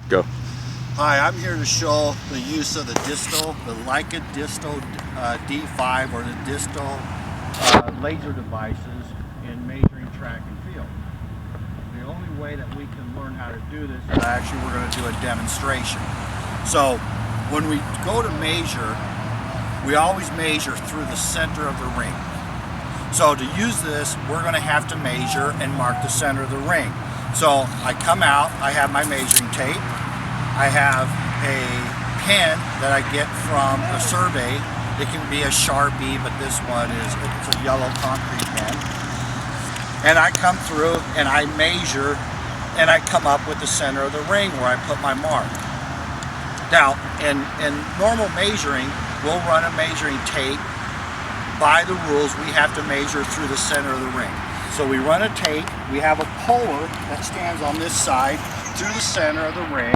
Go. Hi, I'm here to show the use of the Disto, the Disto D5 or the Disto laser devices in measuring track and field. The only way that we can learn how to do this is actually we're going to do a demonstration. So when we go to measure, we always measure through the center of the ring. So to use this, we're going to have to measure and mark the center of the ring. So I come out, I have my measuring tape, I have a pen that I get from a survey. It can be a Sharpie, but this one it's a yellow concrete pen. And I come through and I measure and I come up with the center of the ring where I put my mark. Now, in normal measuring, we'll run a measuring tape. By the rules, we have to measure through the center of the ring. So we run a tape, we have a puller that stands on this side through the center of the ring,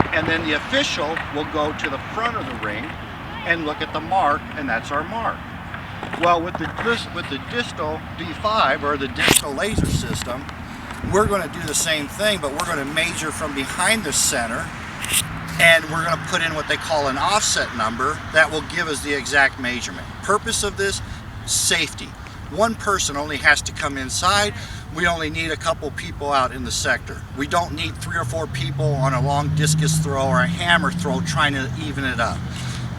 and then the official will go to the front of the ring and look at the mark, and that's our mark. Well, with the Disto D5 or the Disto laser system, we're going to do the same thing, but we're going to measure from behind the center, and we're going to put in what they call an offset number that will give us the exact measurement. Purpose of this, safety. One person only has to come inside. We only need a couple people out in the sector. We don't need 3 or 4 people on a long discus throw or a hammer throw trying to even it up.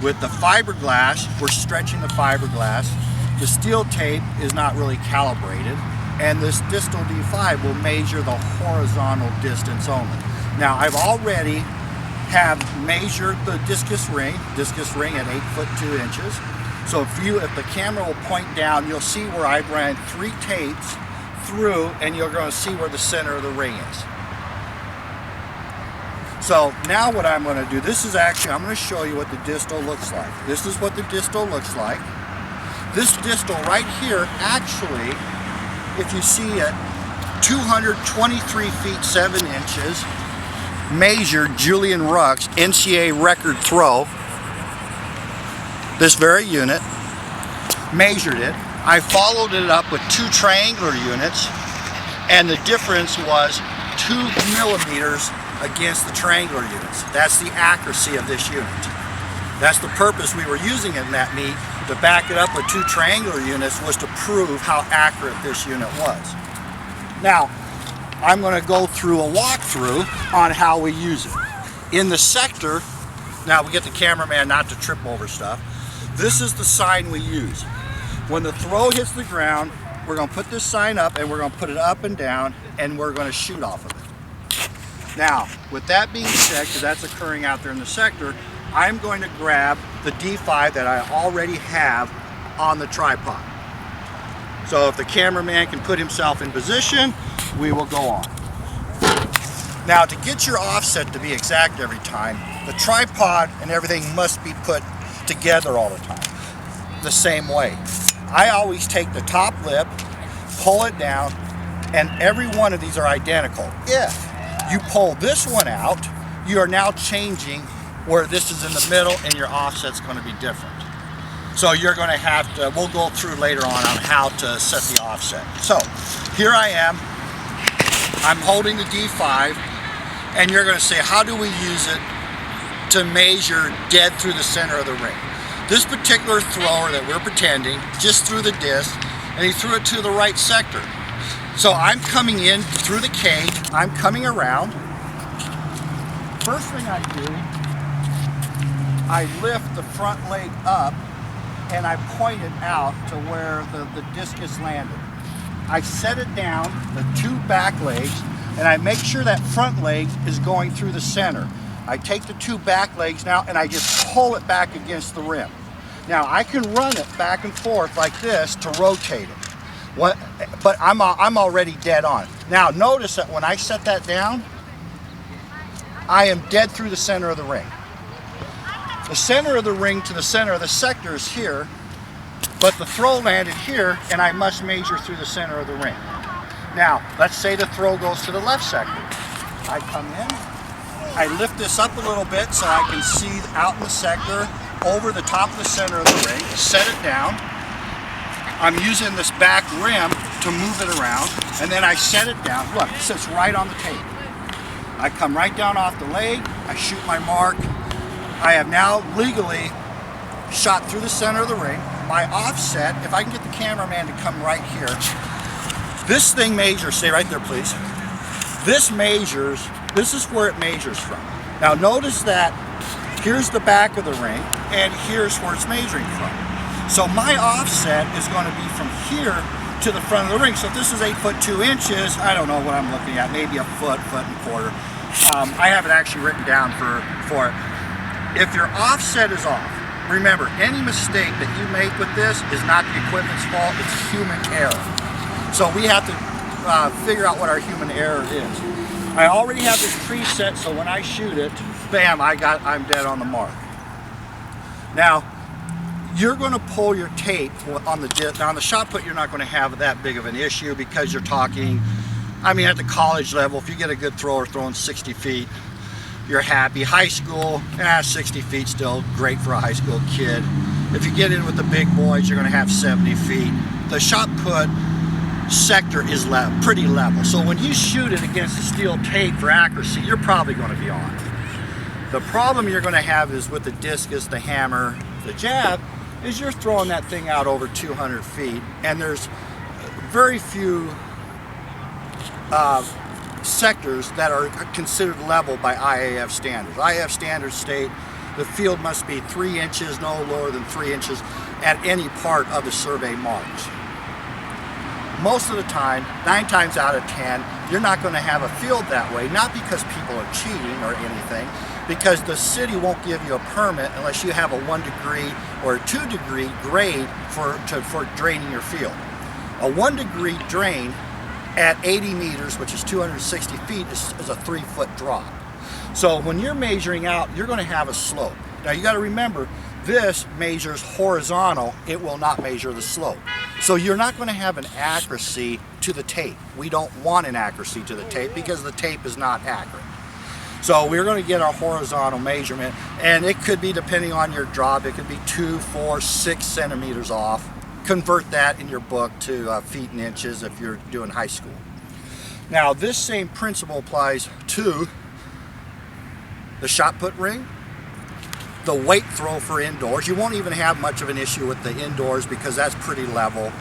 With the fiberglass, we're stretching the fiberglass. The steel tape is not really calibrated, and this Disto D5 will measure the horizontal distance only. Now, I've already have measured the discus ring at 8 foot 2 inches. So if the camera will point down, you'll see where I ran 3 tapes through, and you're going to see where the center of the ring is. So now what I'm going to do, I'm going to show you what the Disto looks like. This is what the Disto looks like. This Disto right here, actually, if you see it, 223 feet 7 inches, measured Julian Ruck's NCAA record throw. This very unit, measured it. I followed it up with 2 triangular units, and the difference was 2 millimeters against the triangular units. That's the accuracy of this unit. That's the purpose we were using it in that meet. To back it up with 2 triangular units was to prove how accurate this unit was. Now, I'm going to go through a walkthrough on how we use it. In the sector, now we get the cameraman not to trip over stuff. This is the sign we use. When the throw hits the ground, we're going to put this sign up, and we're going to put it up and down, and we're going to shoot off of it. Now, with that being said, because that's occurring out there in the sector, I'm going to grab the D5 that I already have on the tripod. So if the cameraman can put himself in position, we will go on. Now, to get your offset to be exact every time, the tripod and everything must be put together all the time, the same way. I always take the top lip, pull it down, and every one of these are identical. If you pull this one out, you are now changing where this is in the middle, and your offset's going to be different. So you're going to have to, we'll go through later on how to set the offset. So here I am, I'm holding the D5, and you're going to say, how do we use it to measure dead through the center of the ring? This particular thrower that we're pretending just threw the disc, and he threw it to the right sector. So I'm coming in through the cage, I'm coming around. First thing I do, I lift the front leg up, and I point it out to where the discus landed. I set it down, the 2 back legs, and I make sure that front leg is going through the center. I take the 2 back legs now, and I just pull it back against the rim. Now I can run it back and forth like this to rotate it, but I'm already dead on. Now notice that when I set that down, I am dead through the center of the ring. The center of the ring to the center of the sector is here, but the throw landed here, and I must measure through the center of the ring. Now, let's say the throw goes to the left sector. I come in, I lift this up a little bit so I can see out in the sector over the top of the center of the ring, set it down. I'm using this back rim to move it around, and then I set it down. Look, it sits right on the tape. I come right down off the leg, I shoot my mark. I have now legally shot through the center of the ring. My offset, if I can get the cameraman to come right here, this thing measures, stay right there please. This measures, this is where it measures from. Now notice that here's the back of the ring and here's where it's measuring from. So my offset is going to be from here to the front of the ring. So if this is 8 foot 2 inches, I don't know what I'm looking at, maybe a foot, foot and a quarter. I have it actually written down for it. If your offset is off, remember, any mistake that you make with this is not the equipment's fault, it's human error. So we have to figure out what our human error is. I already have this preset, so when I shoot it, bam, I'm dead on the mark. Now, you're going to pull your tape on the disc. Now on the shot put, you're not going to have that big of an issue because you're talking, I mean, at the college level, if you get a good thrower throwing 60 feet, you're happy. High school, 60 feet still great for a high school kid. If you get in with the big boys, you're going to have 70 feet. The shot put sector is pretty level. So when you shoot it against the steel tape for accuracy, you're probably going to be on. The problem you're going to have is with the discus, the hammer, the jab, is you're throwing that thing out over 200 feet, and there's very few sectors that are considered level by IAF standards. IAF standards state the field must be 3 inches, no lower than 3 inches at any part of the survey marks. Most of the time, 9 times out of 10, you're not going to have a field that way, not because people are cheating or anything, because the city won't give you a permit unless you have a 1 degree or a 2 degree grade for draining your field. A 1 degree drain at 80 meters, which is 260 feet, is a 3 foot drop. So when you're measuring out, you're going to have a slope. Now you got to remember, this measures horizontal, it will not measure the slope. So you're not going to have an accuracy to the tape. We don't want an accuracy to the tape because the tape is not accurate. So we're going to get our horizontal measurement, and it could be, depending on your drop, it could be 2, 4, 6 centimeters off. Convert that in your book to feet and inches if you're doing high school. Now this same principle applies to the shot put ring, the weight throw for indoors. You won't even have much of an issue with the indoors because that's pretty level.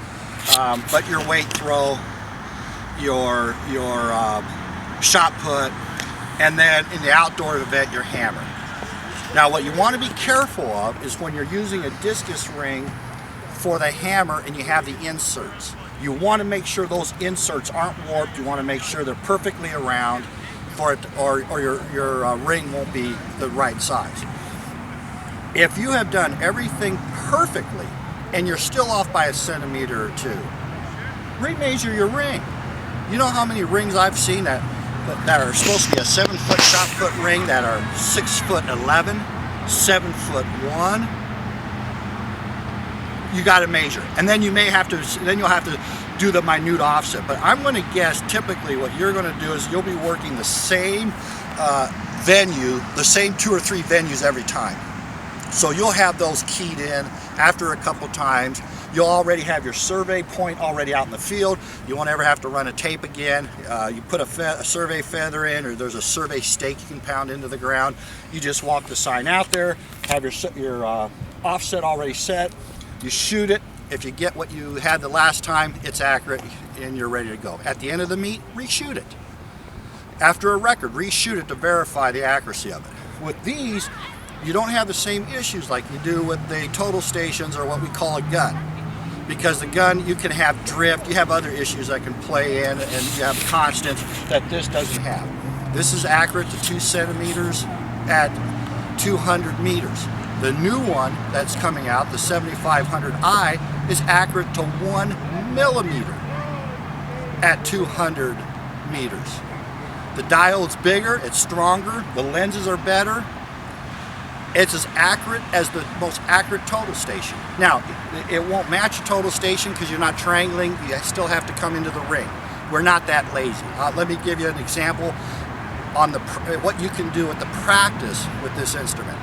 But your weight throw, your shot put, and then in the outdoor event, your hammer. Now what you want to be careful of is when you're using a discus ring for the hammer and you have the inserts. You want to make sure those inserts aren't warped. You want to make sure they're perfectly around for it, or your ring won't be the right size. If you have done everything perfectly and you're still off by a centimeter or 2, remeasure your ring. You know how many rings I've seen that are supposed to be a 7 foot shot put ring that are 6 foot 11, 7 foot 1. You got to measure, and then you'll have to do the minute offset. But I'm going to guess typically what you're going to do is you'll be working the same venue, the same 2 or 3 venues every time. So you'll have those keyed in after a couple times. You'll already have your survey point already out in the field. You won't ever have to run a tape again. You put a survey feather in, or there's a survey stake you can pound into the ground. You just walk the sign out there, have your offset already set. You shoot it. If you get what you had the last time, it's accurate and you're ready to go. At the end of the meet, reshoot it. After a record, reshoot it to verify the accuracy of it. With these, you don't have the same issues like you do with the total stations or what we call a gun. Because the gun, you can have drift, you have other issues that can play in, and you have constants that this doesn't have. This is accurate to 2 centimeters at 200 meters. The new one that's coming out, the 7500i, is accurate to 1 millimeter at 200 meters. The diode's bigger, it's stronger, the lenses are better. It's as accurate as the most accurate total station. Now, it won't match a total station because you're not triangling. You still have to come into the ring. We're not that lazy. Let me give you an example on what you can do with the practice with this instrument.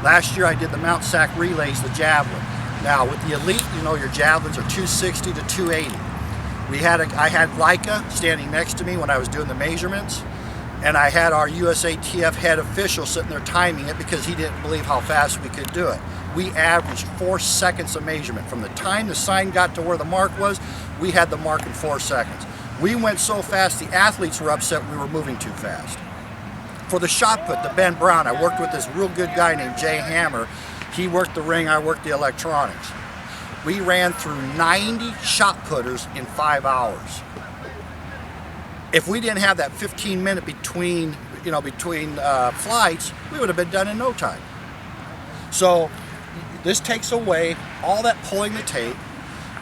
Last year I did the Mount Sac relays, the javelin. Now with the Elite, you know your javelins are 260 to 280. I had Leica standing next to me when I was doing the measurements. And I had our USATF head official sitting there timing it because he didn't believe how fast we could do it. We averaged 4 seconds of measurement. From the time the sign got to where the mark was, we had the mark in 4 seconds. We went so fast, the athletes were upset we were moving too fast. For the shot put, the Ben Brown, I worked with this real good guy named Jay Hammer. He worked the ring, I worked the electronics. We ran through 90 shot putters in 5 hours. If we didn't have that 15-minute between flights, we would have been done in no time. So this takes away all that pulling the tape.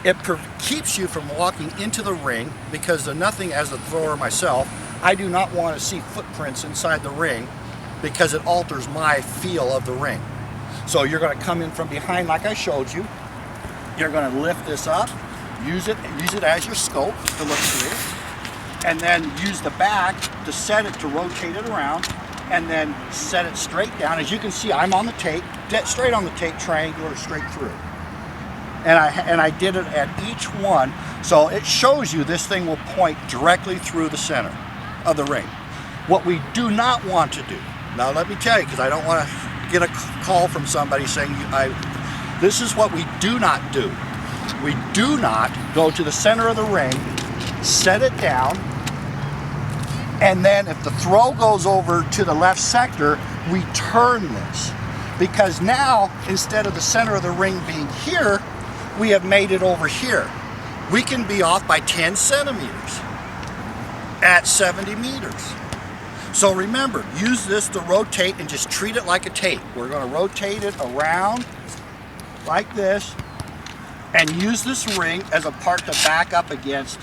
It keeps you from walking into the ring because the nothing, as a thrower myself, I do not want to see footprints inside the ring because it alters my feel of the ring. So you're going to come in from behind like I showed you. You're going to lift this up, use it as your scope to look through. And then use the back to set it, to rotate it around, and then set it straight down. As you can see, I'm on the tape, straight on the tape, triangular, straight through. And I did it at each one, so it shows you this thing will point directly through the center of the ring. What we do not want to do, now let me tell you, because I don't want to get a call from somebody saying, this is what we do not do. We do not go to the center of the ring, set it down, and then if the throw goes over to the left sector, we turn this. Because now, instead of the center of the ring being here, we have made it over here. We can be off by 10 centimeters at 70 meters. So remember, use this to rotate and just treat it like a tape. We're going to rotate it around like this and use this ring as a part to back up against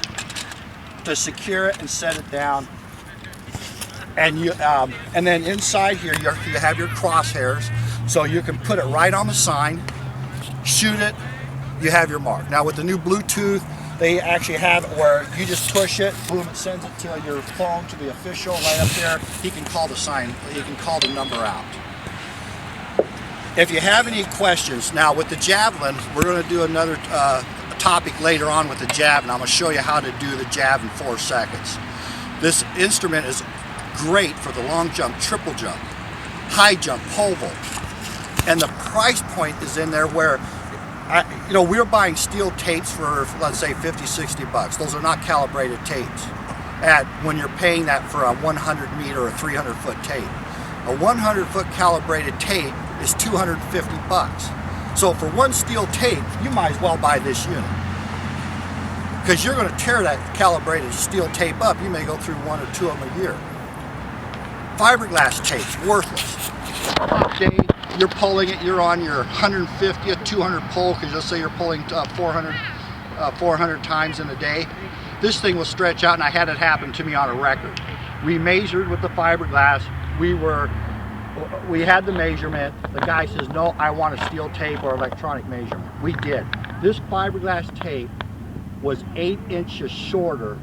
to secure it and set it down. And then inside here you have your crosshairs, so you can put it right on the sign, shoot it, you have your mark. Now with the new Bluetooth, they actually have it where you just push it, boom, it sends it to your phone, to the official right up there. He can call the sign, he can call the number out. If you have any questions, now with the javelin, we're going to do another topic later on with the javelin. I'm going to show you how to do the jab in 4 seconds. This instrument is great for the long jump, triple jump, high jump, pole vault. And the price point is in there where, we're buying steel tapes for, let's say, 50, 60 bucks. Those are not calibrated tapes when you're paying that for a 100 meter or 300 foot tape. A 100 foot calibrated tape is 250 bucks. So for one steel tape, you might as well buy this unit. Because you're going to tear that calibrated steel tape up. You may go through 1 or 2 of them a year. Fiberglass tapes, worthless. Okay, you're pulling it, you're on your 150th, 200 pull, because let's say you're pulling 400 times in a day. This thing will stretch out, and I had it happen to me on a record. We measured with the fiberglass. We had the measurement. The guy says, no, I want a steel tape or electronic measurement. We did. This fiberglass tape was 8 inches shorter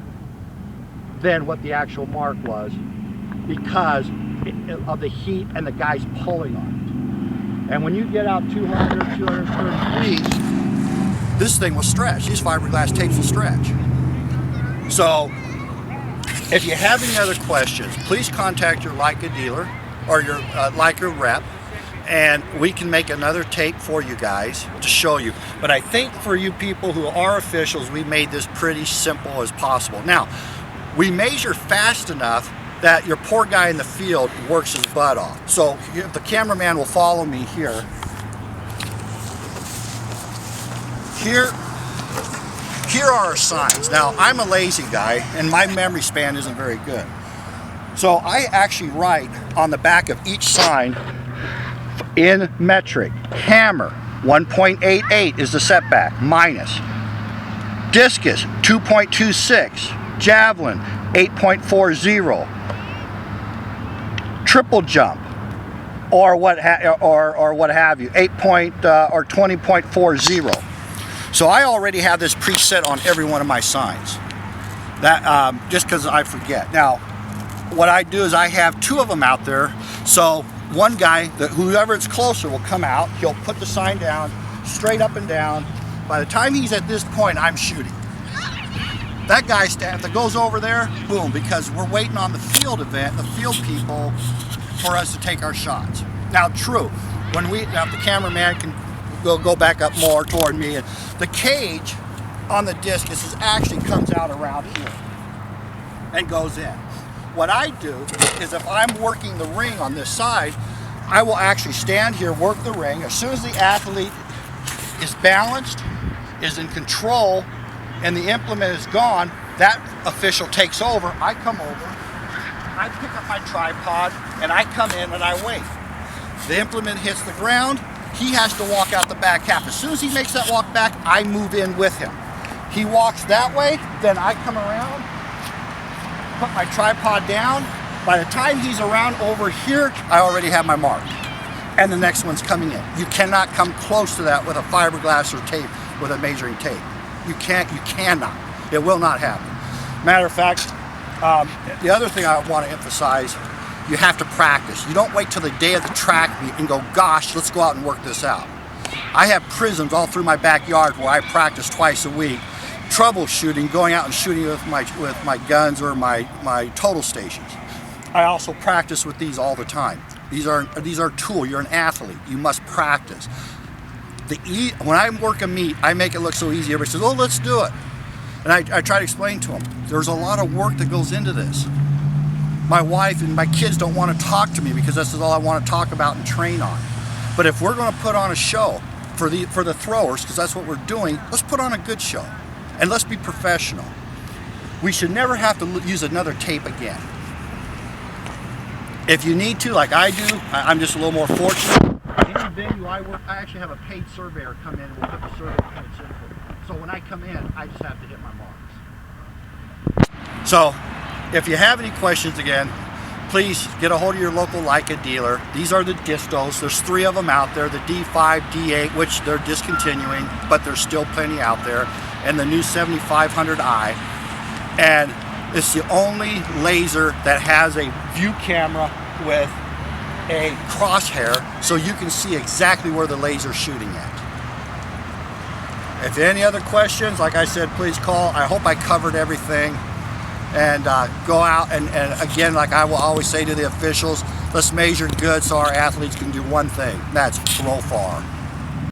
than what the actual mark was because of the heat and the guys pulling on it. And when you get out 200, 230 feet, this thing will stretch. These fiberglass tapes will stretch. So if you have any other questions, please contact your Leica dealer or your Leica rep, and we can make another tape for you guys to show you. But I think for you people who are officials, we made this pretty simple as possible. Now, we measure fast enough that your poor guy in the field works his butt off. So if the cameraman will follow me here. Here are our signs. Now, I'm a lazy guy and my memory span isn't very good. So I actually write on the back of each sign in metric. Hammer, 1.88 is the setback, minus. Discus, 2.26. Javelin, 8.40. Triple jump, or what have you, 20.40. So I already have this preset on every one of my signs. That just because I forget. Now, what I do is I have 2 of them out there. So one guy, whoever is closer, will come out. He'll put the sign down, straight up and down. By the time he's at this point, I'm shooting. That guy staff that goes over there, boom, because we're waiting on the field event, the field people, for us to take our shots. Now, true, when now the cameraman can go back up more toward me, and the cage on the discus actually comes out around here and goes in. What I do is if I'm working the ring on this side, I will actually stand here, work the ring. As soon as the athlete is balanced, is in control, and the implement is gone, that official takes over. I come over, I pick up my tripod, and I come in and I wait. The implement hits the ground, he has to walk out the back half. As soon as he makes that walk back, I move in with him. He walks that way, then I come around, put my tripod down. By the time he's around over here, I already have my mark. And the next one's coming in. You cannot come close to that with a fiberglass or tape, with a measuring tape. You cannot. It will not happen. Matter of fact, the other thing I want to emphasize, you have to practice. You don't wait till the day of the track meet and go, gosh, let's go out and work this out. I have prisms all through my backyard where I practice twice a week, troubleshooting, going out and shooting with my guns or my total stations. I also practice with these all the time. These are tools. You're an athlete. You must practice. When I work a meet, I make it look so easy. Everybody says, oh, let's do it. And I try to explain to them, there's a lot of work that goes into this. My wife and my kids don't want to talk to me because this is all I want to talk about and train on. But if we're going to put on a show for the throwers, because that's what we're doing, let's put on a good show. And let's be professional. We should never have to use another tape again. If you need to, like I do, I'm just a little more fortunate. Any venue I work, I actually have a paid surveyor come in and we'll put the survey points in for me. So when I come in, I just have to hit my marks. So if you have any questions again, please get a hold of your local Leica dealer. These are the Distos. There's 3 of them out there, the D5, D8, which they're discontinuing, but there's still plenty out there, and the new 7500i. And it's the only laser that has a view camera with a crosshair, so you can see exactly where the laser's shooting at. If any other questions, like I said, please call. I hope I covered everything. And go out and again, like I will always say to the officials, let's measure good so our athletes can do one thing, and that's throw far.